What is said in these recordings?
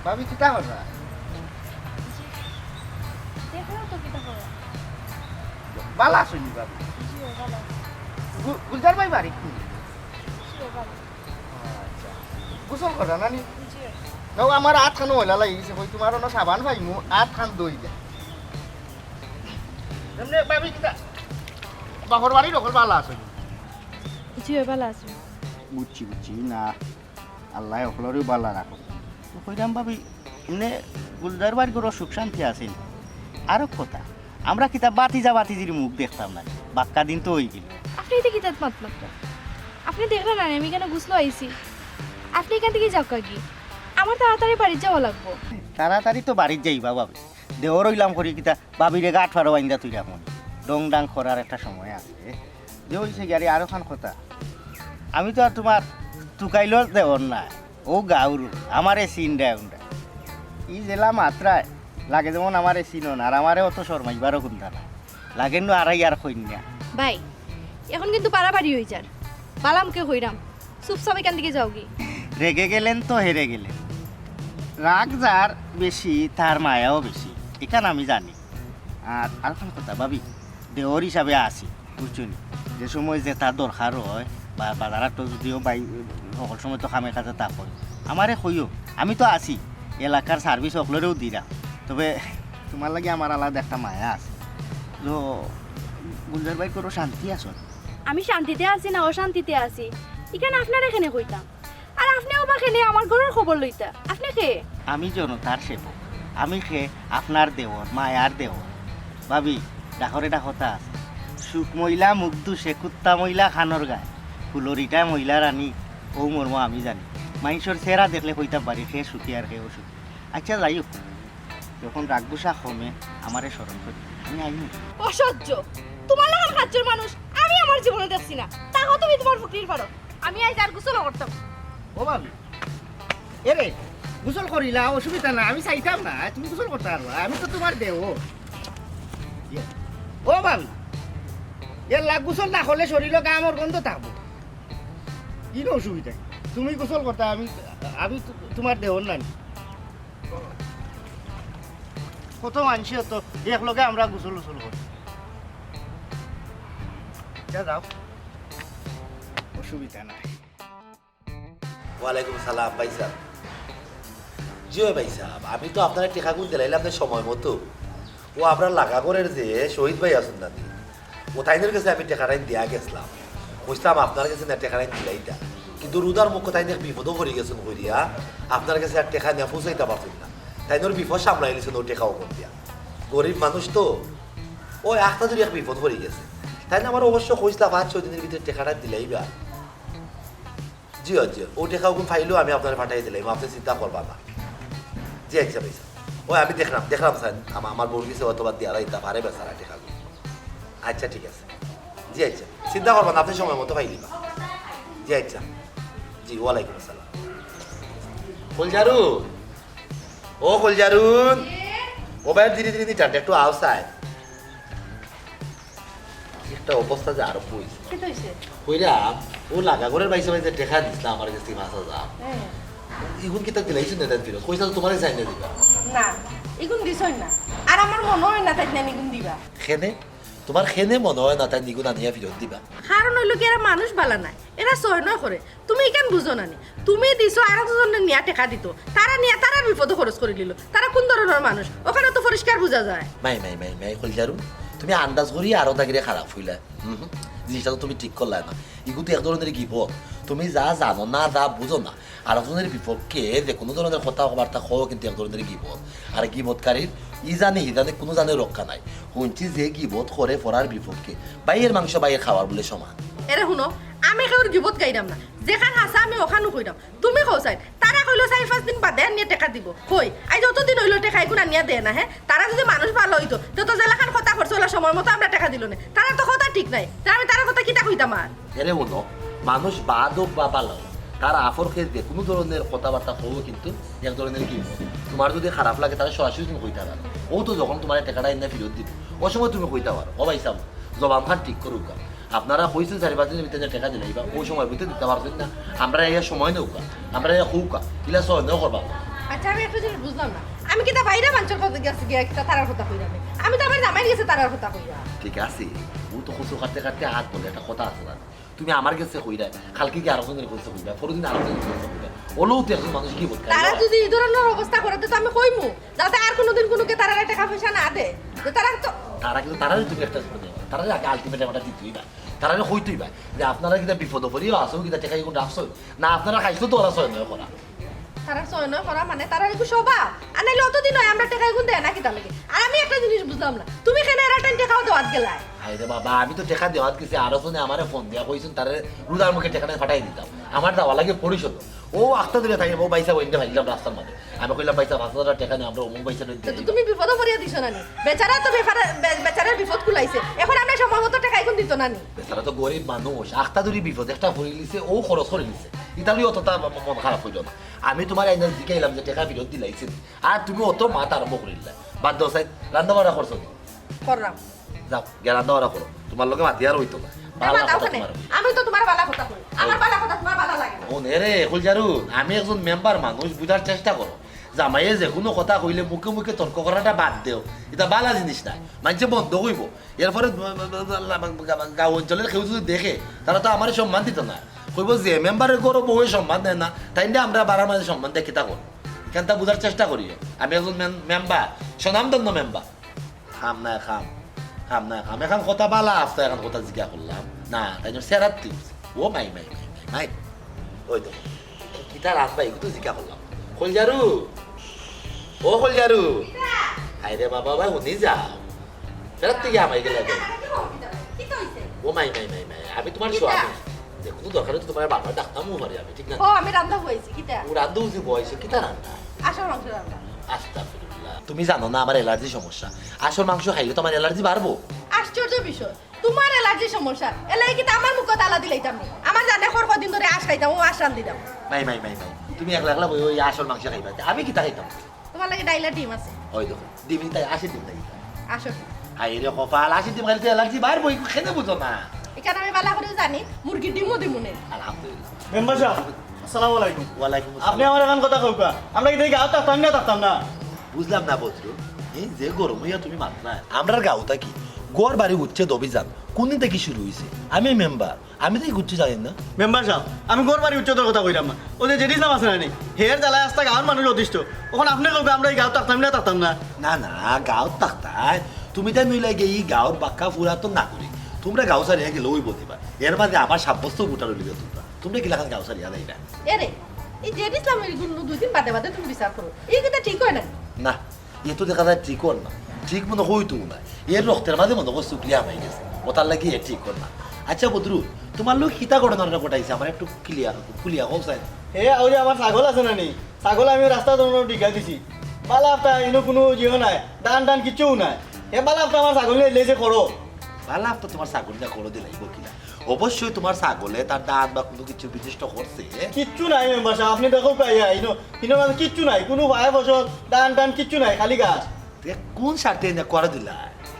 ভাবি কিতা কথা দেখো তো কিটা করো বালা শুনি ভাবি জিও ভালো গুলজার ভাই বাড়ি কি জিও ভালো আচ্ছা গোসল করা নানি জিও নাও আমার আট খানো হইলা লাগিছে কই তোমার না সাবান ভাই মু আট খান দই দে এমনি ভাবি কিতা বাপর বাড়ি রকল বালা আছে জিও ভালো আছে বুঝছি বুঝছি না আল্লাহ অকলরেও বালা রাখো তো কইরাম ভাবি এমনি গুলজার বাড়ি করে সুখ শান্তি আছে আরো কথা আমরা কিতা বাতিজির মুখ দেখতাম না বাক্কা দিন তো হয়ে গেল আপনি এতে কিতাত মাত্র আপনি দেখলেন না আমি কেন গুছলো আইছি আপনি এখান থেকে যাও কাকি আমার তাড়াতাড়ি বাড়ি যাওয়া লাগবো তাড়াতাড়ি তো বাড়ির যাইবা ভাবি দেওয়ার রইলাম করি কিতা বাবিরে গাঠ ফারো আইন্দা তুই রাখুন ডং ডাং করার একটা সময় আছে যে হয়েছে গাড়ি আরো খান কথা আমি তো আর তোমার তুকাইল দেওয়ার না ও গাউরু আমারে সিন দেয় ই জেলা মাত্রায় লাগে যেমন আমারে চিনন আর আমারে অত শর্মাইবারও কোনটা না লাগে নো আড়াই আর কইনা ভাই এখন কিন্তু পারাবাড়ি হয়ে যার বালামকে হইরাম চুপচাপ এখান থেকে যাও কি রেগে গেলেন তো হেরে গেলেন রাগ যার বেশি তার মায়াও বেশি এখানে আমি জানি আর আরেকটা কথা ভাবি দেওর হিসাবে আসি বুঝছো নি? যে সময় যে তার দরকার হয় বা বাজারাত যদিও বাই সকল সময় তো খামে কাজে তাপ হয় আমারে কইও আমি তো আছি এলাকার সার্ভিস সকলেরও দিরা তবে তোমার লাগে আমার আলাদা একটা মায়া আছে তো গুলজার ভাই কোনো শান্তি আছো আমি শান্তিতে আছি না অশান্তিতে আছি এখানে আপনার এখানে কইতাম আর আপনিও বা খেলে আমার ঘরের খবর লইতা আপনি কে আমি জনতার সেবক আমি খে আপনার দেওর মায়ার দেওর ভাবি ডাকরে ডাকতা আছে সুখ মহিলা মুখ দুষে কুত্তা মহিলা খানোর গায়ে ফুলরিটা মহিলা রানী ও মর্ম আমি জানি মানুষের চেহারা দেখলে কইতাম পারি খে সুখী আর খে অসুখী আচ্ছা যাই হোক যখন রাগবুসা কমে আমারে স্মরণ করি আমি আইনি অসহ্য তোমার লাগান খাচ্চর মানুষ আমি আমার জীবনে দেখছি না তাও তুমি তোমার ফকির পারো আমি আজ আর গোসল করতাম ও ভাবি এরে গোসল করিলা অসুবিধা না আমি চাইতাম না তুমি গোসল করতে পারবা আমি তো তোমার দেও ও ভাবি এর লাগ গোসল না করলে শরীরে গামর গন্ধ থাকবো কি অসুবিধা তুমি গোসল করতে আমি আমি তোমার দেহর নানি কত মানসি তো এক লগে আমরা গোসল গোসল করি যাও অসুবিধা নাই ওয়ালাইকুম সালাম ভাই সাহেব জিও ভাই সাহেব আমি তো আপনার টেকাগুন দিলাইলাম আপনার সময় মতো ও আপনার লাগাগরের যে শহীদ ভাই আসুন নাতি ও তাইদের কাছে আমি টেকাটাই দিয়া গেছিলাম বুঝতাম আপনার কাছে না টেকাটাই দিলাইটা কিন্তু রুদার মুখ তাই বিপদও পড়ে গেছেন করিয়া আপনার কাছে আর টেকা নিয়ে ফুসাইতে পারছেন না তাইদের বিপদ সামলাই নিয়েছেন ও টেকাও কোন দিয়া গরিব মানুষ তো ওই একটা যদি এক বিপদ পড়ে গেছে তাই না আমার অবশ্য কইসলা 5-6 দিনের ভিতরে টেকাটা দিলাইবা জি জি ও টেকাও কোন ফাইলেও আমি আপনার পাঠাই দিলাম আপনি চিন্তা করবা না জি আচ্ছা ভাইসা ওই আমি দেখলাম স্যার আমার বোন গেছে অথবা দেওয়া ইতা পারে বেচারা টেকাগুলো আচ্ছা ঠিক আছে জি আচ্ছা চিন্তা করবেন আপনি সময় মতো পাইলিবা জি আচ্ছা জি ওয়ালাইকুম আসসালাম কলজারুন ও কলজারুন ও ভাই ধীরে ধীরে দিটান একটু আউটসাইড একটা অবস্থা যে আরো বইছে কি হইছে কইরাম ও লাগা ঘরের বাইসে বাইসে টেকা দিস না আমার কাছে 5,000 ইগুন কি তা দিলাইছ না দেন দিল কইছা তো তোমারে চাই না দিবা না এগুন দিছই না আর আমার মনে হয় না তাই না এগুন দিবা খেনে তোমার খেনে মনে হয় না তাই নিগুণ আনিয়া ফিরত দিবা কারণ হইলো কি এরা মানুষ বালা নাই এরা সয় নয় করে তুমি কেন বুঝো না নি তুমি দিছো আর একজনে নিয়া টাকা দিত তারা নিয়া তারা বিপদে খরচ করে দিল তারা কোন ধরনের মানুষ ওখানে তো পরিষ্কার বোঝা যায় মাই কলজারু তুমি আন্দাজ করি আরো তাগিরে খারাপ হইলা জিনিসটা তো তুমি ঠিক করলা না ইগুতো এক ধরনের বিপদ তুমি যা জানো না যা বুঝো না আর একজনের বিপক্ষে যে কোনো ধরনের কথাবার্তা হও কিন্তু এক ধরনের বিপদ আর বিপদকারীর ই জানে কোনো জানে রক্ষা নাই শুনছি যে বিপদ করে পড়ার বিপক্ষে বাইয়ের মাংস বাইয়ের খাওয়ার বলে সমান এরা শুনো আমি কাউর গিবত গাইরাম না যেখান হাসা আমি ওখানো কইরাম তুমি কও চাই তারা কইলো 4-5 দিন বাদে নিয়ে টাকা দিব কই আই যতদিন হইলো টাকা এগুলা নিয়ে দেয় না হ্যাঁ তারা যদি মানুষ ভালো হইতো তো জেলাখান কথা করছে ওলা সময় মতো আমরা টাকা দিল না তারা তো কথা ঠিক নাই আমি তারা কথা কিটা কইতাম আর এরে হলো মানুষ বাদ হোক বা পালাও তার আফর খেয়ে কোনো ধরনের কথাবার্তা হবো কিন্তু এক ধরনের কি তোমার যদি খারাপ লাগে তাহলে সরাসরি তুমি কইতে পারো ও তো যখন তোমার টাকাটা এনে ফেরত দিবে ও সময় তুমি কইতে পারো ও ভাই সাম জবান খান ঠিক করুক আপনারা কইছেন 4-5 দিনের ভিতরে টাকা দিলাই বা ওই সময় ভিতরে দিতে পারছেন না আমরা এই সময় নৌকা আমরা এই হুকা ইলা সহ নেও করবা আচ্ছা আমি একটা জিনিস বুঝলাম না আমি কি তা বাইরে মানুষের কথা গেছে গিয়া কিতা তারার কথা কইরা আমি তো আমার জামাই গেছে তারার কথা কইরা ঠিক আছে ও তো খুশু কাটতে কাটতে হাত বলে একটা কথা আছে না তুমি আমার কাছে কইরা কালকে কি আরো জনের কাছে কইবা পরদিন আরো জনের কাছে কইবা ওলো তো একজন মানুষ কি বলতে তারা যদি এই ধরনের অবস্থা করে তো আমি কইমু যাতে আর কোনোদিন কোনোকে তারা টাকা পয়সা না দে যে তারা তো তারা কিন্তু তারাই তুমি একটা করে দেবা তারা আগে আলটিমেট একটা দিতেই না তারা হইতেই পায় যে আপনারা কিনা বিপদ পড়িও আসো কিনা টাকা কোনো রাখছো না আপনারা খাইছো তো ওরা সয় নয় করা তারা সয়নয় করা মানে তারা একটু স্বভাব আর নাইলে অতদিন হয় আমরা টাকা গুণ দেয় নাকি তার লাগে আর আমি একটা জিনিস বুঝলাম না তুমি কেন এরা টাইম টাকাও দেওয়াত গেলাই আরে বাবা আমি তো টাকা দেওয়াত গেছি আরো জনে আমারে ফোন দিয়া কইছেন তারে রুদার মুখে টাকাটা ফাটাই দিতাম আমার দেওয়া লাগে পরিশোধ ও আস্তে ধরে থাকে ও পয়সা ওইটা ভাইলাম রাস্তার মধ্যে আমি কইলাম পয়সা 5,000 টাকা নিয়ে আমরা অমুক পয়সা তো তুমি বিপদও পড়িয়া দিছ না নি বেচারা তো বেচারার বিপদ কুলাইছে এখন আমরা সময় মতো টাকা এখন দিত না নি তারা তো গরিব মানুষ আস্তা ধরে বিপদ একটা ভরে লিছে ও খরচ করে লিছে ইতালি অতটা মন খারাপ হইল না আমি তোমার আইনা জিকাইলাম যে টাকা ফেরত দিলাইছি আর তুমি অত মাথা আরম্ভ করিলা বাদ দাও সাইড রান্না বাড়া করছো করলাম যাও গিয়ে রান্না বাড়া করো তোমার লোকে মাতি আর হইতো না আমার দাও কেন আমি তো তোমার বালা কথা কই আমার বালা কথা তোমার বালা লাগে না ও নে রে খুলজারুন আমি একজন মেম্বার মানুষ বুঝার চেষ্টা করো জামাইয়ে যে কোনো কথা কইলে মুখে মুখে তর্ক করাটা বাদ দেও এটা বালা জিনিস নাই মানুষে বন্ধ কইব এরপরে গাঁও অঞ্চলের কেউ যদি দেখে তারা তো আমার সম্মান দিত না কইব যে মেম্বারের গরো বউয়ে সম্মান দেয় না তাই না আমরা বাড়ার মাঝে সম্মান দেয় কিতা কর এখানটা বুঝার চেষ্টা করি আমি একজন মেম্বার স্বনামধন্য মেম্বার খাম না খাম খাম না খাম এখন কথা বালা আসতে এখন কথা জিজ্ঞা করলাম না তাই জন্য সেরাত্তি ও মাই মাই মাই মাই মাই ওই তো কিতা রাখবা এগুলো জিজ্ঞা করলাম খোলজারু ও খোলজারু আইরে বাবা ভাই শুনি যাও সেরাত্তি গিয়ে আমায় গেলে কি তো হইছে ও মাই মাই মাই মাই আমি তোমার স্বামী যে কোনো দরকার তো তোমার বাবা ডাক্তারও পারি আমি ঠিক না ও আমি রান্না হইছি কিটা ও রান্ধু যে বয়সে কিতা রান্না আসল মাংস রান্না আস্তাগফিরুল্লাহ তুমি জানো না আমার অ্যালার্জি সমস্যা আসল মাংস খাইলে তোমার অ্যালার্জি বাড়বো আশ্চর্য বিষয় তোমার অ্যালার্জি সমস্যা এলাই কি আমার মুখ তালা দিলাইতাম নি আমার জানে খর কদিন ধরে আশ খাইতাম ও আশ রান দিতাম মাই মাই মাই মাই তুমি একলা একলা ওই আসল মাংস খাইবা আমি কিতা খাইতাম তোমার লাগে ডাইলা ডিম আছে ওই দেখো ডিম তাই 80 ডিম তাই আসো আইরে কপাল 80 ডিম খাইলে অ্যালার্জি বাড়বো খেতে বুঝো না এখানে আমি বালা করে জানি মুরগির ডিমও দিমুনে আলহামদুলিল্লাহ মেম্বার সাহেব আসসালামু আলাইকুম ওয়ালাইকুম আপনি আসসালাম আমার এখন কথা কইবা আমরা কি গাঁও থাকতাম না বুঝলাম না বদরু এই যে গরম হইয়া তুমি মাত না আমরা গাঁওটা কি গড় বাড়ি উচ্ছেদ অভিযান কোনদিন থেকে শুরু হয়েছে আমি মেম্বার আমি তো ঘুরতে জানি না মেম্বার সাহেব আমি গোর বাড়ি উচ্চতর কথা কইলাম না ও যে জেডিস নাম আছে না নি হের জ্বালায় আসতা গাঁৱৰ মানুষ অতিষ্ঠ ওখানে আপনি কইবা আমরা এই গাঁও থাকতাম না না না গাঁৱত থাকতাই তুমি তাই মিলাই গিয়ে এই গাঁৱর বাক্কা ফুরা তো না করি তোমরা গাঁও সারিয়া গেলে ওই বলতে পার এর মাঝে আমার সাব্যস্ত ভোটার হইলে তোমরা গিলাখান গাঁও সারিয়া দেয় না এরে এই যে ইসলামের গুণ দুই দিন বাদে বাদে তুমি বিচার করো এই কথা ঠিক হয় না না এ তো দেখা যায় ঠিক কর না ঠিক মনে হইতো না এর রক্তের মাঝে মনে হয় শুক্রিয়া হয়ে গেছে ওটার লাগি এ ঠিক কর না আচ্ছা বদরু তোমার লোক হিতা ঘটনাটা ঘটাইছে আমার একটু খুলিয়া হোক চাই হে ওই যে আমার ছাগল আছে না নি ছাগল আমি রাস্তা ধরনের ডিগা দিছি বালা আপটা ইনো কোনো জিও নাই দান কিচ্ছুও নাই হে বালা আপটা আমার ছাগল লেজে করো ভালো তো তোমার ছাগলটা করে দিলাইব কিনা অবশ্যই তোমার ছাগলে তার দাঁত বা কোনো কিছু বিশিষ্ট করছে কিচ্ছু নাই মেম্বার সাহেব আপনি দেখো কাইয়া ইনো মানে কিচ্ছু নাই কোনো ভাই ফসল দান কিচ্ছু নাই খালি গাছ কোন স্বার্থে এনে করে দিলা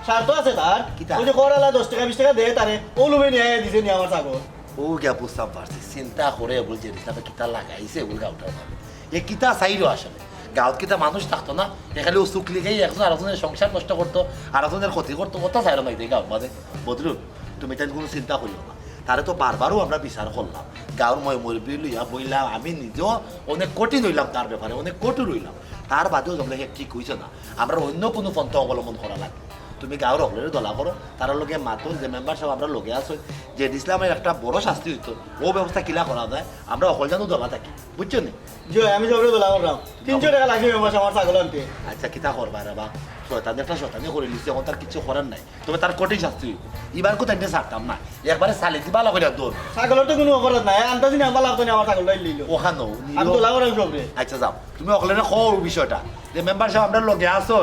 স্বার্থ আছে তার কিতা? ওই যে করালা 10 টাকা 20 টাকা দেয় তারে ও লুবে নিয়ে দিছে নি আমার ছাগল ও গিয়া বুঝতাম পারছি চিন্তা করে বলছে রিসাবে কিতা লাগাইছে ওর গাঁওটার মানে এ কিতা চাইলো আসলে গাঁৱত কিতা মানুষ থাকতো না এখানে ও চুকলি গাই একজন আরেকজনের সংসার নষ্ট করতো আরেকজনের ক্ষতি করতো ওটা চাইলো না গাঁৱত মানে বদরুল তুমি তাই কোনো চিন্তা করিও না তারে তো বারবারও আমরা বিচার করলাম গাঁৱর মই মুরব্বী লইয়া বইলাম আমি নিজেও অনেক কঠিন হইলাম তার ব্যাপারে অনেক কঠোর হইলাম তার বাদেও যখন ঠিক হইছে না আমরা অন্য কোনো পন্থা অবলম্বন করা লাগবে তুমি গাঁৱর অকলের দলা করো তার লগে মাতো যে মেম্বার সব আমরা লগে আছো যে ইসলামের একটা বড় শাস্তি হইতো ও ব্যবস্থা কিলা করা যায় আমরা অকল জানো দলা থাকি বুঝছো নি জি আমি সবরে দোলা করলাম 300 টাকা লাগবে মেম্বার আমার ছাগল আনতে আচ্ছা কিতা করবা রে বা শয়তান একটা শয়তানি করে লিখছে এখন তার কিছু করার নাই তবে তার কঠিন শাস্তি হইব এবার কোথায় ছাড়তাম না একবারে চালি দিবা লগে দৌড় ছাগলের তো কোনো অপরাধ নাই আনতাছি না আমার লাগতো না আমার ছাগলটা লিলো ওখানো আমি দোলা করাম সবরে আচ্ছা যাও তুমি অকলের কও বিষয়টা যে মেম্বার সাহেব আমরা লগে আছো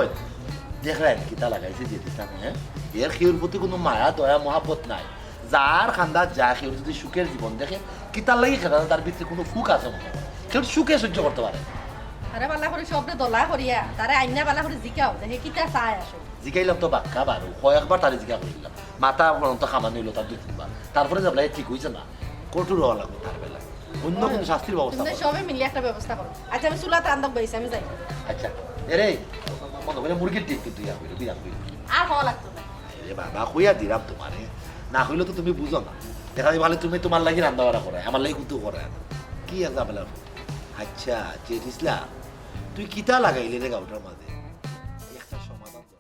দেখলেন কিতা লাগাইছে যে ইসলামে হ্যাঁ এর খেউর প্রতি কোনো মায়া দয়া মহাব্বত নাই যার খান্দা যা খেউর যদি সুখের জীবন দেখে কিতার লাগি খেলা তার ভিতরে কোনো সুখ আছে মনে হয় কেউ সুখে সহ্য করতে পারে আরে বালা করে সবরে দলা করিয়া তারে আইনা বালা করে জিকাও যে হে কিতা চায় আসো জিকাইলাম তো বাক্কা বারো কয়েকবার তারে জিকা করিলাম মাথা তো খামানো হইলো তার 2-3 বার তারপরে যাবলাই ঠিক হয়েছে না কঠোর হওয়া লাগবে তার বেলা অন্য কোনো শাস্তির ব্যবস্থা তুমি করো। সবে মিলিয়ে একটা ব্যবস্থা করো আচ্ছা আমি চুলাতে রান্ধক বইছি আমি যাই আচ্ছা এরে মনে করে মুরগির টিপ কিন্তু ইয়া কইলো বিরাম কইলো আর হওয়া লাগতো না এ বাবা কইয়া দিলাম তোমারে না হইলে তো তুমি বুঝো না দেখা যায় ভালো তুমি তোমার লাগি রান্না বাড়া করে আমার লাগি কিন্তু করে না। কি আর ঝামেলা আচ্ছা চেটিসলা তুই কিতা লাগাইলি রে গাউটার মাঝে একটা সমাধান তো।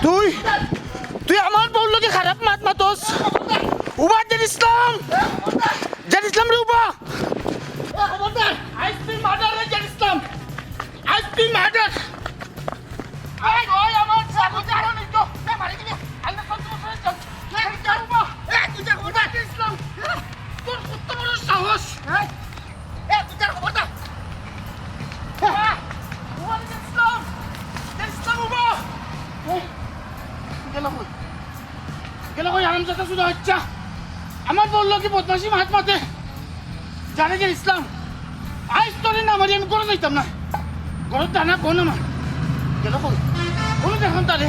তুই তুই আমার বউর লোকে খারাপ মাত মাতস উবা জান ইসলাম রে উবা আইসক্রিম মার্ডার রে জান ইসলাম আইসক্রিম মার্ডার আই ওই আমার সাবু জানো নি তো এ মারি দিবি আল্লাহ সব সময় চল এ জান উবা এ তুই যা খবর দা ইসলাম তোর কত বড় সাহস এ তুই যা খবর দা উবা জান ইসলাম উবা গেল কই আরামজাদা শুধু আচ্ছা আমার বললো কি বদমাসি মাত মাতে জানে যে ইসলাম আইস তোরে না মারি আমি করে যাইতাম না গরত দানা কোন আমার গেল কই কোন দেখুন তারে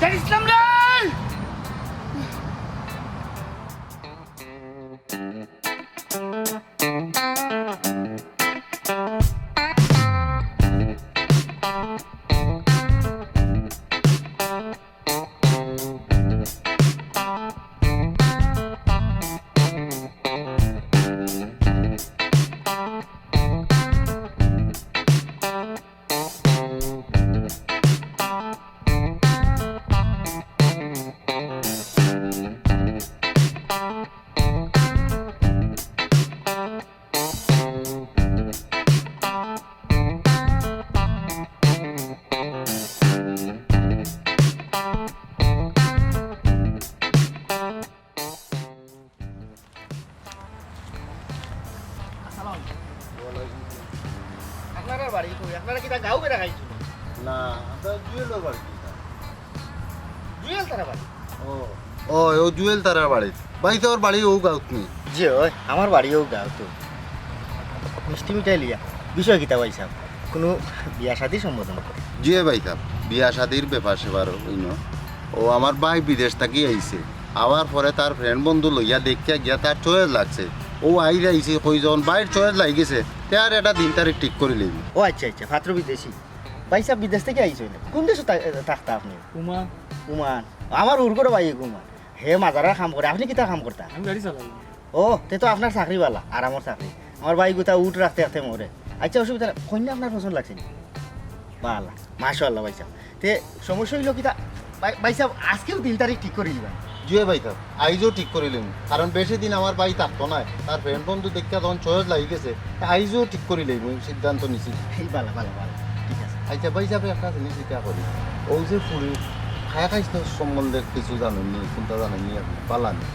জান ইসলাম রে আপনারা বাড়ি কই আপনারা কি তা গাও বেড়া খাইছো না আমরা জুয়েলের বাড়ি জুয়েল তারা বাড়ি ও ও জুয়েল তারার বাড়ি ভাই তোর বাড়ি ও গাঁত নি জি ওই আমার বাড়িও গাও তো মিষ্টি মিঠাই লিয়া বিষয় কিতা পাইছাম কোনো বিয়া শাদী সম্বোধন করে জিয়ে ভাই থাম বিয়া শাদির ব্যাপার সেবার হইন ও আমার ভাই বিদেশ থাকি আইছে আবার পরে তার ফ্রেন্ড বন্ধু লইয়া দেখিয়া গিয়া তার চয়েস লাগছে ও আইলে আইছে কইজন বাইর চয়েস লাগি গেছে তার একটা দিন তারিখ ঠিক করে লইবি ও আচ্ছা আচ্ছা পাত্র বিদেশি ভাইসা বিদেশ থেকে আইছো না কোন দেশে থাকতা আপনি উমান কুমান আমার উর্গর ভাই কুমান হে মাজারার কাম করে আপনি কিতা কাম করতা আমি গাড়ি চালাই ও তে তো আপনার চাকরিওয়ালা আরামর চাকরি আমার ভাই গোটা উঠ রাখতে রাখতে মরে আচ্ছা অসুবিধা নাই কন্যা আপনার পছন্দ লাগছে নি বালা মাশাআল্লাহ ভাইসা তে সমস্যা হইল কিতা ভাইসা আজকেও 3 তারিখ ঠিক করে দিবা জুয়ে ভাই থাম আইজও ঠিক করে লইম কারণ বেশি দিন আমার ভাই থাকতো না তার ফ্রেন্ড বন্ধু দেখিয়া তখন চয়েস লাগি গেছে আইজও ঠিক করে লইম সিদ্ধান্ত নিছি এই বালা বালা বালা ঠিক আছে আচ্ছা ভাই যাবে একটা জিনিস চিন্তা করি ও যে পুরী খায়া খাইছ সম্বন্ধে কিছু জানেননি কোনটা জানেননি আপনি পালানি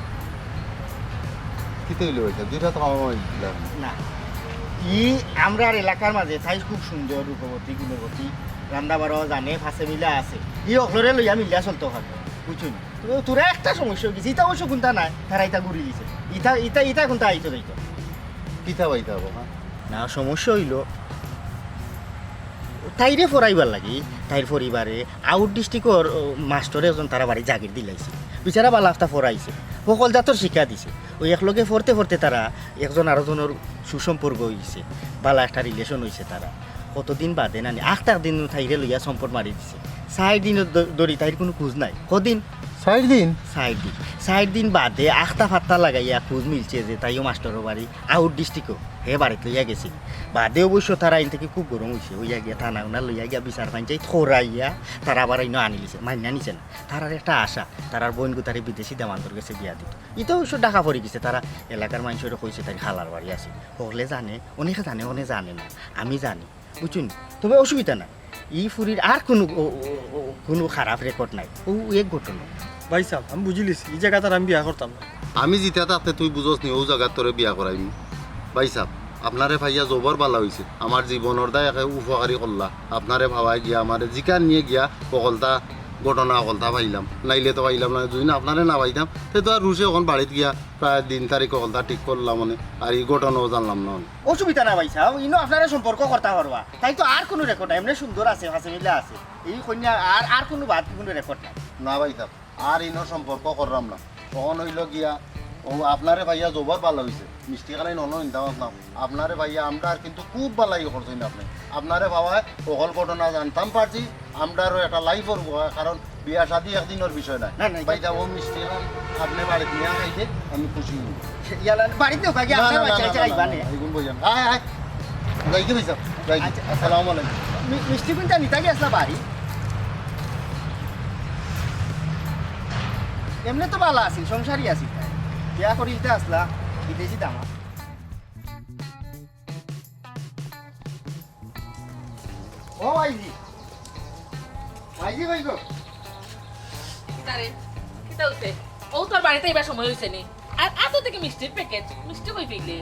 কি তৈরি হয়েছে দুইটা তো আমার দিলাম না ই আমরা আর এলাকার মাঝে তাই খুব সুন্দর রূপবতী গুণবতী রান্না বাড়াও জানে ফাঁসে মিলা আছে ই অকলরে লইয়া মিলিয়া চলতে হবে বুঝুন তোরা একটা সমস্যা হয়ে গেছে ইটা অবশ্য কোনটা নাই তারা ইটা ঘুরি দিছে ইটা ইটা ইটা কোনটা আইতো যাইতো কিতা পাইতে হবো হ্যাঁ না সমস্যা হইল তাইরে ফরাইবার লাগি তাইর পরিবারে আউট ডিস্ট্রিক্টর মাস্টরে এজন তারা বাড়ি জাগির দিলাইছে বিচারা বালা আফতা ফরাইছে সকল জাতর শিক্ষা দিছে ওই একলগে ফরতে ফরতে তারা একজন আরেকজনের সুসম্পর্ক হয়েছে বালা একটা রিলেশন হয়েছে তারা কতদিন বাদে নানি 8 দিন তাইরে লইয়া সম্পর্ক মারি দিছে 4 দিন ধরি তাইর কোনো খোঁজ নাই কদিন 4 দিন 4 দিন বাদে 8 ফাত্তা লাগাইয়া খোঁজ মিলছে যে তাইও মাস্টারের বাড়ি আউট ডিস্ট্রিক্টও হে বাড়িতে লইয়া গেছে বাদে অবশ্য তারা আইন থেকে খুব গরম হয়েছে ওইয়া গিয়া থানা উনা লইয়া গিয়া বিচার পাঞ্চায়েত থরাইয়া তারা আবার আইন আনিলিছে মাইনা নিছে না তারার একটা আশা তারার বোন গুতারে বিদেশি দেমান্তর গেছে বিয়া দিত ইতো অবশ্য ডাকা পড়ে গেছে তারা এলাকার মানুষের কইছে তার খালার বাড়ি আছে হলে জানে অনেকে জানে অনেক জানে না আমি জানি বুঝুন তবে অসুবিধা নাই ই ফুরির আর কোনো খারাপ রেকর্ড নাই ও এক ঘটনা ভাই সাহেব আমি বুঝিলিস এই জায়গাটার আমি বিয়া করতাম না আমি জিতা তাতে তুই বুঝোস নি ও জায়গা তোরে বিয়া করাইমি ভাই সাহ আপনারে ভাইয়া জবর বালা হয়েছে আমার জীবনের দায় একে উপকারী করলা আপনারে ভাবাই গিয়া আমার জিকার নিয়ে গিয়া সকলতা ঘটনা সকলতা পাইলাম নাইলে তো পাইলাম না যদি না আপনারে না পাইতাম সে তো আর রুশে এখন বাড়িতে গিয়া প্রায় দিন তারিখ সকলতা ঠিক করলাম মানে আর এই ঘটনাও জানলাম না অসুবিধা না ভাই সাহেব ইনো আপনারা সম্পর্ক করতে পারবা তাই তো আর কোনো রেকর্ড এমনি সুন্দর আছে হাসে মিলে আছে এই কন্যা আর কোনো বাদ কোনো রেকর্ড নাই না ভাই সাহেব আর ইনো সম্পর্ক করলাম না তখন হইল গিয়া ও আপনারে ভাইয়া জবর ভালো হয়েছে মিষ্টি খালাই নন ইন্দাম না আপনারে ভাইয়া আমরা আর কিন্তু খুব ভালাই করছেন আপনি আপনারে ভাবায় সকল ঘটনা জানতাম পারছি আমরারও একটা লাইফর কারণ বিয়া শাদি একদিনের বিষয় নাই না, না, ভাই যাবো মিষ্টি খান আপনি বাড়িতে নিয়ে খাইতে আমি খুশি হই ইয়ালা বাড়িতে কাকি আপনার বাচ্চা কাচ্চা আইবা নে এগুন বইজান আয় আয় যাইকে ভাই সাহেব যাই আচ্ছা, আসসালামু আলাইকুম মিষ্টি কোনটা নিতা গেছলা বাড়ি এমনি তো ভালো আছি সংসারই আছি তাই বিয়া করি ইটা আসলা বিদেশি দামা ও ভাইজি ভাইজি ভাই গো কিতারে কিতা হইছে ও তোর বাড়িতে এবার সময় হইছে নি আর এত থেকে মিষ্টির প্যাকেট মিষ্টি কই পেইলে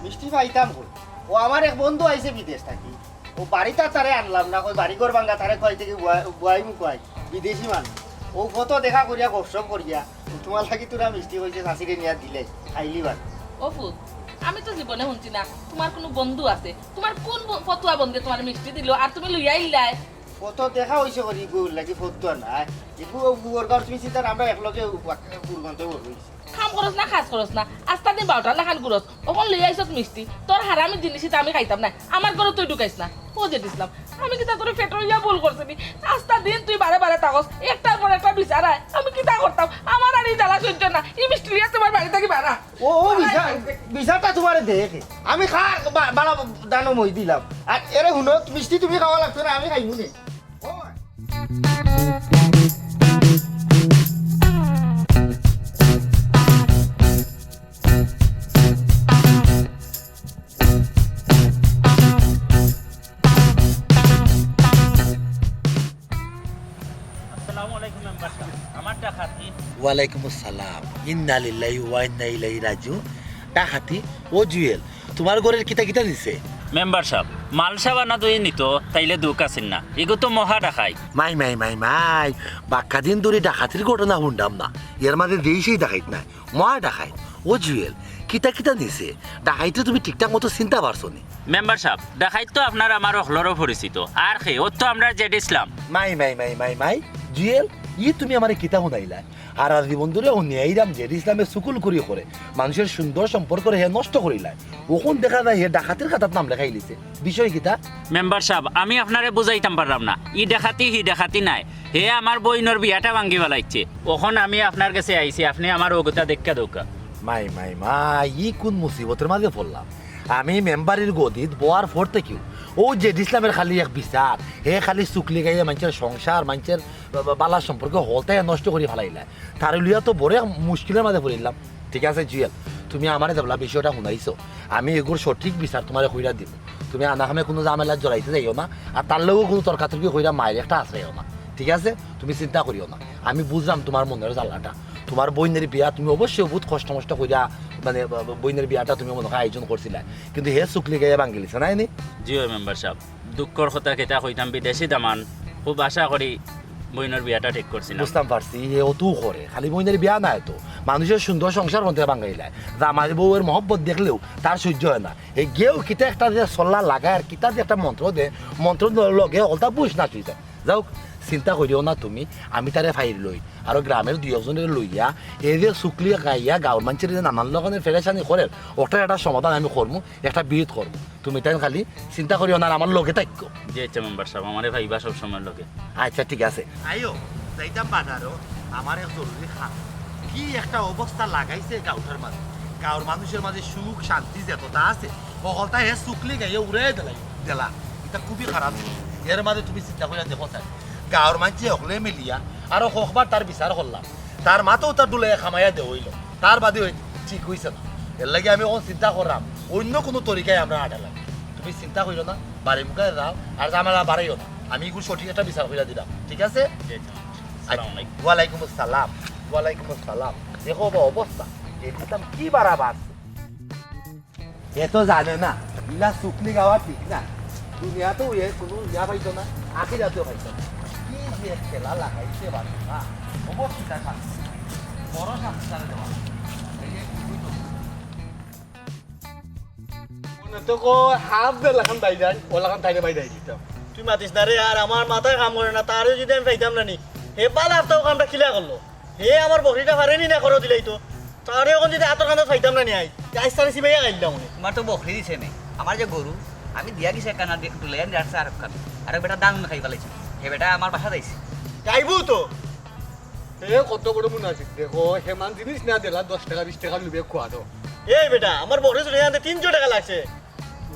মিষ্টি পাইতাম কই ও আমার এক বন্ধু আইছে বিদেশ থাকি ও বাড়িটা তারে আনলাম না কই বাড়ি ঘর ভাঙ্গা তারে কই থেকে বুয়াই মুকাই বিদেশি মানুষ ও কত দেখা করিয়া গপসপ করিয়া তোমার লাগি তোরা মিষ্টি কইছে শাশুড়ি নিয়া দিলে খাইলি বার ও ফুট আমি তো জীবনে শুনছি না তোমার কোনো বন্ধু আছে তোমার কোন ফতুয়া বন্ধু তোমার মিষ্টি দিল আর তুমি লইয়া আইলাই কত দেখা হইছে করি গুর লাগি ফটো নাই এগু গুর গার তুমি চিন্তা আমরা একলগে গুরগন্ত হইছে খাম খরচ না খাস খরচ না আস্তা দিন 12টা লাখান গুরস ওখন লইয়া আইছত মিষ্টি তোর হারামি জিনিসই তো আমি খাইতাম না আমার ঘরে তুই ঢুকাইছ না ও যে দিছিলাম আমি কি তা তোর পেট্রোল ইয়া ভুল করছি নি আস্তা দিন তুই বারে বারে তাকস একটার পর একটা বিচারায় আমি কি তা করতাম আমার আর এই জ্বালা সহ্য না এই মিষ্টি লিয়া তোমার বাড়ি থেকে বাড়া ও বিচারটা তোমার দেখে আমি খা বাড়া দানো মই দিলাম আর এরে শুনো মিষ্টি তুমি খাওয়া লাগতো না আমি খাইমু নে ওয়ালাইকুম আসসালাম ইন্না লিল্লাহি ওয়া ইন্না ইলাইহি রাজিউন ডাকাতি ও জুয়েল তোমার ঘরের কিতা কিতা দিছে মেম্বার সাহেব মালসা বানা তুই নিত তাইলে দুঃখ আছেন না এগো তো মহা ডাকাই মাই মাই মাই মাই বাক্কা দিন ধরে ডাকাতির ঘটনা শুনলাম না এর মাঝে দেশেই ডাকাইত নাই মহা ডাকাই ও জুয়েল কিতা কিতা দিছে ডাকাইতে তুমি ঠিকঠাক মতো চিন্তা পারছো নি মেম্বার সাহেব দেখাই তো আপনার আমার হলরও পরিচিত আর খে ও তো আমরা জেড ইসলাম মাই মাই মাই মাই মাই জুয়েল ই তুমি আমার কিতা শুনাইলা আর আর জীবন ধরে ও নিয়াইরাম যে ইসলামে সুকুল করি করে মানুষের সুন্দর সম্পর্ক হে নষ্ট করিলাই ওখন দেখা যায় হে ডাকাতির খাতার নাম লেখাই লিছে বিষয় কিতা মেম্বার সাহেব আমি আপনারে বুঝাইতাম পারলাম না ই দেখাতি নাই হে আমার বইনর বিয়াটা ভাঙ্গি ফেলাইছে ওখন আমি আপনার কাছে আইছি আপনি আমার অগতা দেখা দৌকা মাই মাই মাই ই কোন মুসিবতের মাঝে পড়লাম আমি মেম্বারের গদিত বোয়ার ফোর থেকেও ও যে ইসলামের খালি এক বিচার হে খালি চুকলি গাইয়ে মানুষের সংসার মানুষের বালা সম্পর্কে হলতাই নষ্ট করে ফেলাইলা তার লিয়া তো বড় মুশকিলের মাঝে পড়িলাম ঠিক আছে জুয়েল তুমি আমারে দেবলা বিষয়টা শুনাইছো আমি এগুলোর সঠিক বিচার তোমার কইরা দিব তুমি আনাখামে কোনো ঝামেলা জড়াইতে যাইও না আর তার লগেও কোনো তর্কাতর্কি কইরা মায়ের একটা আশ্রয়ও না ঠিক আছে তুমি চিন্তা করিও না আমি বুঝলাম তোমার মনের জ্বালাটা তোমার বইনের বিয়া তুমি অবশ্যই বহুত কষ্ট মষ্ট কইরা মানে বইনের বিয়াটা তুমি মনে হয় আয়োজন করছিলা কিন্তু হে চুকলি গাইয়া ভাঙ্গিলিছে নাই নি জি মেম্বার সাহেব দুঃখর কথা কেটা কইতাম বিদেশি দামান খুব আশা করি বইনর বিয়াটা ঠিক করছিলাম বুঝতাম পারছি হে অতু করে খালি বইনের বিয়া নাই তো মানুষের সুন্দর সংসার মধ্যে ভাঙ্গাইলায় জামাই বউয়ের মহব্বত দেখলেও তার সহ্য হয় না এই গেও কিতা একটা যে সল্লা লাগায় আর কিতা যে একটা মন্ত্র দে মন্ত্র লগে অলতা বুঝ না তুই যাও চিন্তা করিও না তুমি আমি তারে ফাইল লই আর গ্রামের দুই একজনের লইয়া এই যে চুকলি গাইয়া গাঁৱৰ মানুষের যে নানান লগনের ফেরেশানি করে ওটার একটা সমাধান আমি করবো একটা বিহিত করবো তুমি তাই খালি চিন্তা করিও না আমার লগে থাকো জি আচ্ছা মেম্বার সাহেব আমারে ভাইবা সব সময় লগে আচ্ছা ঠিক আছে আইও যাইতাম বাজারও আমার এক জরুরি খাম কি একটা অবস্থা লাগাইছে গাঁওটার মাঝে গাঁৱৰ মানুষের মাঝে সুখ শান্তি যতটা আছে সকলটা হে চুকলি গাইয়ে উড়ে দিলা এটা খুবই খারাপ এর মাঝে তুমি চিন্তা করে দেখো চাই গাঁৱৰ মানুষে সকলে মিলিয়া আরো হকবার তার বিচার করলাম তার মাতেও তার ডুলে খামাইয়া দে হইল তার বাদে ঠিক হয়েছে না এর লাগে আমি এখন চিন্তা করলাম অন্য কোনো তরিকায় আমরা আটালাম তুমি চিন্তা করিল না বাড়ি মুখে যাও আর ঝামেলা বাড়াইও না আমি এগুলো সঠিক একটা বিচার করে দিলাম ঠিক আছে ওয়ালাইকুম আসসালাম ওয়ালাইকুম আসসালাম দেখো অবস্থা দেখতাম কি বাড়াবার এ তো জানে না ইলা শুকলি গাওয়া ঠিক না দুনিয়াতেও এ কোনো ইয়া পাইতো না আখিরাতেও পাইতো না কি যে খেলা লাগাইছে বাড়ি না অবশ্যই দেখা বড় শাস্তি দেওয়া তো কো হাফ দে লাখান বাই যায় ও লাখান তাইরে বাই যায় দিতাম তুই মাতিস না রে আর আমার মাথায় কাম করে না তারে যদি আমি পাইতাম না নি হে বালা তো কামটা খিলা করলো হে আমার বকরিটা পারেনি না করো দিলাই তো তারে এখন যদি হাতের কান্দা পাইতাম না নি আই আইস তারে সিবাইয়া গাইলাম মনে তোমার তো বকরি দিছে নে আমার যে গরু আমি দিয়া গেছি কানা তুলে আনি রাখছে আর খান আর বেটা দান খাই ফেলাইছে হে বেটা আমার বাসা যাইছে গাইবো তো এ কত বড় মনে আছে দেখো হেমান জিনিস না দিলা 10 টাকা 20 টাকা লুবে খোয়া দাও এই বেটা আমার বকরি চলে আনতে 300 টাকা লাগছে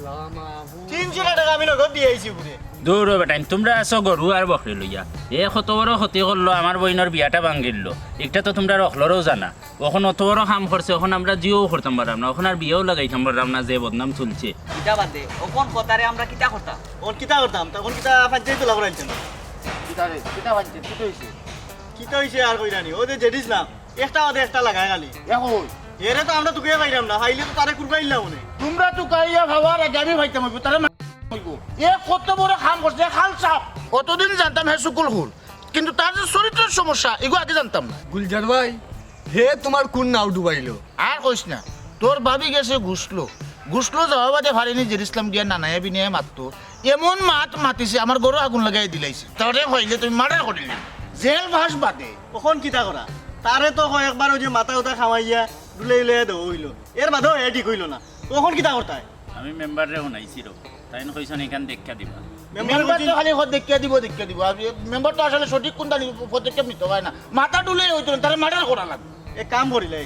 লামা 300 টাকা আমি নগদ দিয়ে আইছি পুরে দূর বেটাইন তোমরা আছো গরু আর বকরি লইয়া এ কত বড় ক্ষতি করলো আমার বইনের বিয়াটা ভাঙ্গিল একটা তো তোমরা রখলরও জানা এখন অত বড় কাম করছে এখন আমরা জিও করতাম পারলাম না এখন আর বিয়েও লাগাইতাম পারলাম না যে বদনাম চলছে কিতা বাদে ও কোন কথারে আমরা কিতা করতাম ওর কিতা করতাম তখন কিতা পাঞ্চায়েত তোলা করাইছেন কিতা বানছে কি হইছে কিতা হইছে আর কইরানি ও যে জেডিস না একটা ওদের একটা লাগায় খালি এখন এরে তো আমরা তুকে পাইলাম না পাইলে তো তারে কুরবাইলাম মনে তোমরা তো কাইয়া ভাবার আগে আমি ভাইতাম হইব তারা হইব এ কত বড় কাম করছে খাল সাপ কতদিন জানতাম হে সুকুল হুল কিন্তু তার যে চরিত্রের সমস্যা এগুলো আগে জানতাম না গুলজার ভাই হে তোমার কোন নাও ডুবাইলো আর কইস না তোর ভাবি গেছে ঘুষলো যাওয়া বাদে ভারিনি জেরুসলাম গিয়া নানায়া বিনিয়া মারতো এমন মাতিছে আমার গরু আগুন লাগাই দিলাইছে তাহলে হইলে তুমি মার্ডার করিলে জেল ভাস বাদে কখন কিতা করা তারে তো একবার ওই যে মাথা উঠা খাওয়াইয়া দুলাই উলাই দেওয়া হইলো এর বাদেও হে ঠিক হইলো না কখন কিতা করতায় আমি মেম্বারে শুনাইছি রো তাই কইছেন এখান দেখা দিবা মেম্বার তো খালি দেখিয়া দিব মেম্বার তো আসলে সঠিক কোনটা পদক্ষেপ নিতে হয় না মাথা ডুলে হইতো না তারা মার্ডার করা লাগবে এক কাম করিলে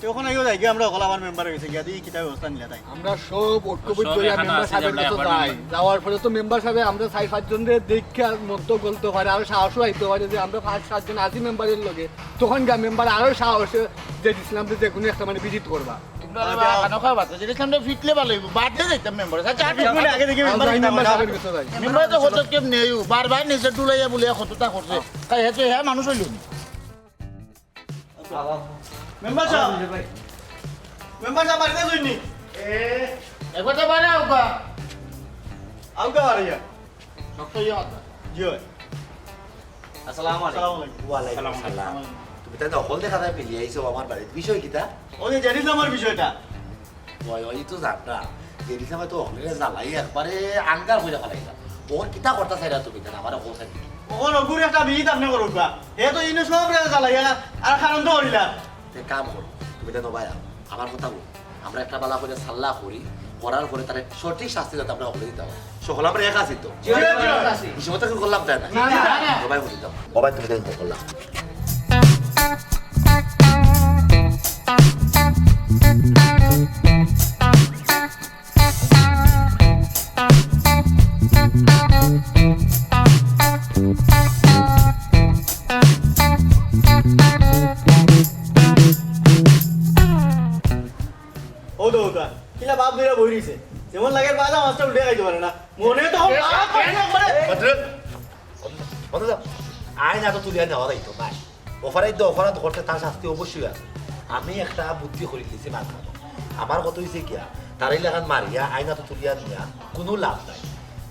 তখন আইও যাই গিয়ে আমরা অকল আমার মেম্বার হয়েছে গিয়া দিয়ে কিতা ব্যবস্থা নিলা তাই আমরা সব ঐক্যবদ্ধ সব করে এখানে মেম্বার আছে, সাহেবের আমরা কাছে এখন যাই যাওয়ার পরে তো মেম্বার সাহেব আমরা 4-5 জন দেখে মত বলতে পারে আর সাহসও আইতে পারে যে আমরা 5-7 জন আছি মেম্বারের লগে তখন গা মেম্বার আরো সাহস যে ইসলাম যে কোনো একটা মানে ভিজিট করবা ফিটলে ভালো হইব বাদলে যাইতাম মেম্বার আগে দেখি মেম্বার মেম্বার সাহেবের কাছে যাই মেম্বার তো পদক্ষেপ নেই বারবার নিজে ডুলাইয়া বলে কতটা করছে তাই হেতু হ্যাঁ মানুষ হইল মেম্বার সাহেব মেম্বার সাহেব বাড়িতে যাইনি একবারটা বারে আউকা আউকা আরিয়া শক্ত ইয়া জি হয় আসসালামু আসসালামু আলাইকুম আলাইকুম ওয়ালাইকুম সালাম তুমি তাই নকল দেখা যায় মিলিয়ে আইছো আমার বাড়িতে বিষয় কিতা ওই যে জেরুসলামের বিষয়টা ওই তো জানতা জেরিসামে তো হলে জ্বালাই একবারে আঙ্গার হয়ে ফেলাইলা ওর কিতা করতা চাইরা তুমি তাই আমার অবস্থা ওখানে অগুর একটা বিহিত আপনি করবা হে তো ইনে সব জ্বালাইয়া আর কারণ তো করিলা কাম করো তুমি তাই নবাই আমার কথা বল আমরা একটা বেলা করে সাল্লাহ করি করার পরে তার সঠিক শাস্তি যাতে আমরা হলে দিতে হবে সকল আমরা এক আছি তো হিসেবে তো করলাম তাই না সবাই বলি দাও সবাই তুমি দেখো করলাম ও তো ওটা কিলা বাপ ধরে বই রইছে যেমন লাগে বাজা মাছটা উঠে খাইতে পারে না মনে তো আইন এত তুলিয়া নেওয়া যাইতো নাই অফারাত করতে তার শাস্তি অবশ্যই আছে আমি একটা বুদ্ধি করে দিয়েছি মাছ খাবো আমার কত হয়েছে গিয়া তারাই লেখান মারিয়া আইন এত তুলিয়া নিয়া কোনো লাভ নাই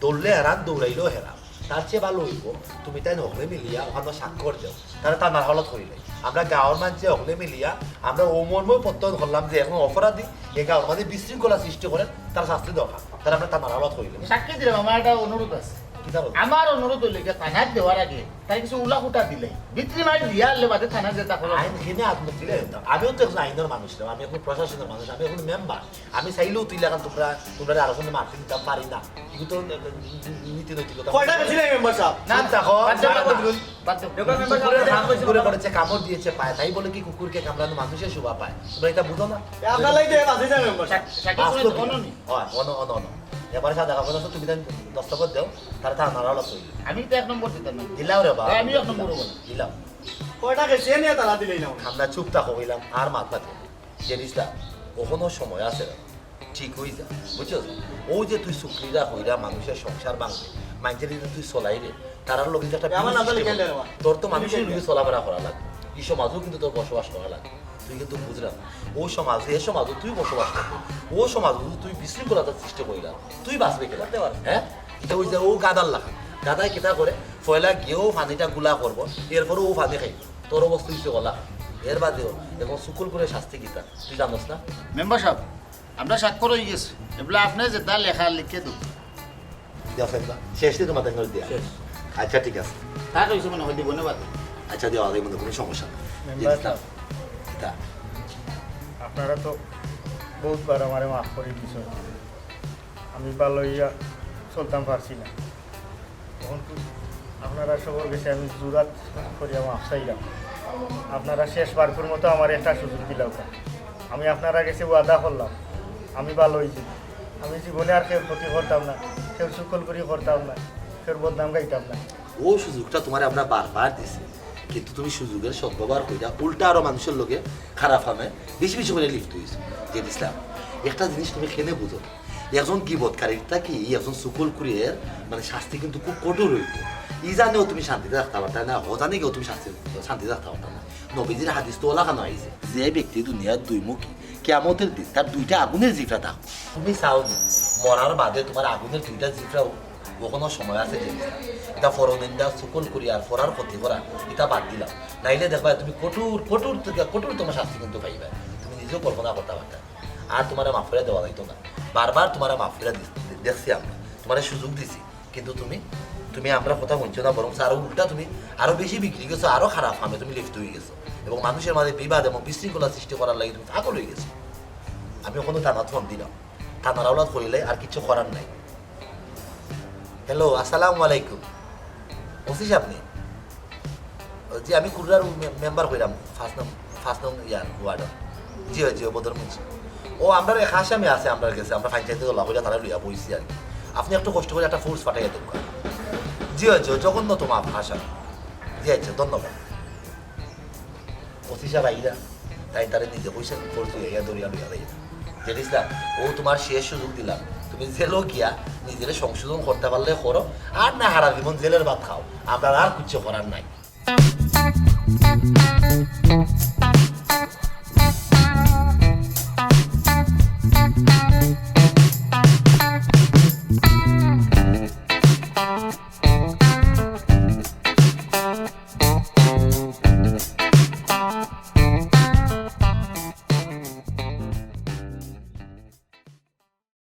দৌড়লে হেরান দৌড়াইলেও হেরাম তার চেয়ে ভালো হইব তুমি তাই নহলে মিলিয়া ওখানে স্বাক্ষর দেও তারা তার নারহলত করিলে আমরা গাঁৱৰ মানুষে হলে মিলিয়া আমরা অমর্ময় প্রত্যয়ন করলাম যে এখন অপরাধী এই গাঁৱৰ মাঝে বিশৃঙ্খলা সৃষ্টি করেন তার শাস্তি দরকার তারা আমরা তার নারহলত করিলে সাক্ষী দিলাম আমার একটা অনুরোধ আছে আমার অনুরোধ হইলে থানায় দেওয়ার আগে তাই কিছু উলা ফুটা দিলে ভিতরি মারি দিয়া আনলে বাদে থানা যেতে আইন ঘেনে আত্মহত্যা দিলে আমিও তো একজন আইনের মানুষ না আমি এখন প্রশাসনের মানুষ আমি এখন মেম্বার আমি চাইলেও তুই লেখান তোমরা আলোচনা মারতে দিতে পারি না কিন্তু তো নীতি নৈতিকতা কয়টা গেছিলে মেম্বার সাহেব কুকুরে করেছে কামড় দিয়েছে পায় তাই বলে কি কুকুরকে কামড়ানো মানুষের শোভা পায় তোমরা এটা বুঝো না আপনার লাগে বাঁচে যায় মেম্বার সাহেব এবারে সাদা কাগজ আছে তুমি দস্তখত দেও তারা তা নারাল কইল আমি তো 1 নম্বর দিতাম না দিলাও রে বাবা আমি 1 নম্বর বলি দিলাম কয়টা গেছে নিয়ে তারা দিলেই না আমরা চুপ থাকো হইলাম আর মাথা থেকে জিনিসটা ওখানো সময় আছে ঠিক হয়ে যা বুঝছো ও যে তুই শুক্রিরা হইরা মানুষের সংসার ভাঙবে মানুষের যদি তুই চলাই রে তারার লোক একটা আমার না বলে কেন তোর তো মানুষের লুই চলাফেরা করা লাগবে এই সমাজও কিন্তু তোর বসবাস করা লাগবে তুই কিন্তু বুঝলাম ও সমাজ এ সমাজও তুই বসবাস করবি ও সমাজও তুই বিশৃঙ্খলতার সৃষ্টি করিলাম তুই বাঁচবে কেনা হ্যাঁ এটা ওই যে ও গাদার লাখা গাদায় কেটা করে ফয়লা গিয়েও পানিটা গুলা করবো এরপরে ও পানি খাই তোর অবস্থা হচ্ছে গলা এর বাদেও এবং সুকুল করে শাস্তি গীতা তুই জানোস না মেম্বার সাহেব আমরা স্বাক্ষর হয়ে গেছে এগুলো আপনি যেটা লেখা লিখে দেব দেওয়া ফেলবা শেষ দিয়ে তোমাদের করে দেওয়া আচ্ছা ঠিক আছে তা কইছে মনে হয় দিব না বাদ আচ্ছা দেওয়া আগে মধ্যে কোনো সমস্যা নেই মেম্বার সাহেব তা আপনারা তো বহুতবার আমার মাফ করে দিয়েছেন আমি ভালো ইয়া চলতাম পারছি না তখন আপনারা সবার কাছে আমি জোরাত করিয়া মাফ চাইলাম আপনারা শেষবারের মতো আমার একটা সুযোগ দিলাম আমি আপনারা কাছে ওয়াদা করলাম আমি ভালো হয়েছি আমি জীবনে আর কেউ ক্ষতি করতাম না কেউ সুকল করি করতাম না কেউ বদনাম গাইতাম না ও সুযোগটা তোমার আমরা বারবার দিছি কিন্তু তুমি সুযোগের সদ্ব্যবহার কইরা উল্টা আরো মানুষের লোকে খারাপ হবে বেশি বেশি করে লিপ্ত হয়েছে যে ইসলাম একটা জিনিস তুমি খেলে বুঝো একজন গীবতকারীটা কি একজন সুকুল কুরিয়ের মানে শাস্তি কিন্তু খুব কঠোর হইত ই জানেও তুমি শান্তিতে রাখতে পারতা না ও জানে কেউ তুমি শান্তিতে রাখতে পারতা না নবীজির হাদিস তো লাগানো হয়েছে যে ব্যক্তি দুনিয়ার দুই মুখী কেমতের দিন তার দুইটা আগুনের জিফরা থাকো তুমি চাও না মরার বাদে তোমার আগুনের দুইটা জিফরাও কখনো সময় আছে যে এটা ফরনিন্দা সুকুল করি আর ফরার ক্ষতি করা এটা বাদ দিলাম নাইলে দেখবা তুমি কঠোর কঠোর থেকে কঠোর তোমার শাস্তি কিন্তু পাইবে তুমি নিজেও কল্পনা করতে পারতা আর তোমার মাফিরা দেওয়া যাইতো না বারবার তোমার মাফিরা দেখছি আমরা তোমার সুযোগ দিছি কিন্তু তুমি আমরা কথা শুনছো না বরং আরো উল্টা তুমি আরো বেশি বিক্রি গেছো আরো খারাপ আমি তুমি লিপ্ত হয়ে গেছো এবং মানুষের মাঝে বিবাদ এবং বিশৃঙ্খলা সৃষ্টি করার লাগে তুমি পাগল হয়ে গেছো আমি ওখানে থানাত ফোন দিলাম থানার আওলাদ করিলে আর কিছু করার নাই হ্যালো আসসালামু আলাইকুম ওসিস আপনি জি আমি কুড়ার মেম্বার কইলাম ফার্স্ট নং ইয়ার ওয়ার্ডার জি বদর মুন্সি ও আমরা এক আসামি আছে আমরা কাছে আমরা পঞ্চায়েতে লাভইলা তারা লইয়া বইছি আর কি আপনি একটু কষ্ট করে একটা ফোর্স পাঠাইয়া দেবো জি জঘন্য তোমার ভাষা জি আচ্ছা ধন্যবাদ ওসি সাহেব আইরা তাই তারা নিজে পয়সা ফোর্স হইয়া দরিয়া লইয়া দেয় জানিস না ও তোমার শেষ সুযোগ দিলাম তুমি জেলও গিয়া নিজের সংশোধন করতে পারলে করো আর না হারা জীবন জেলের ভাত খাও আপনার আর কিছু করার নাই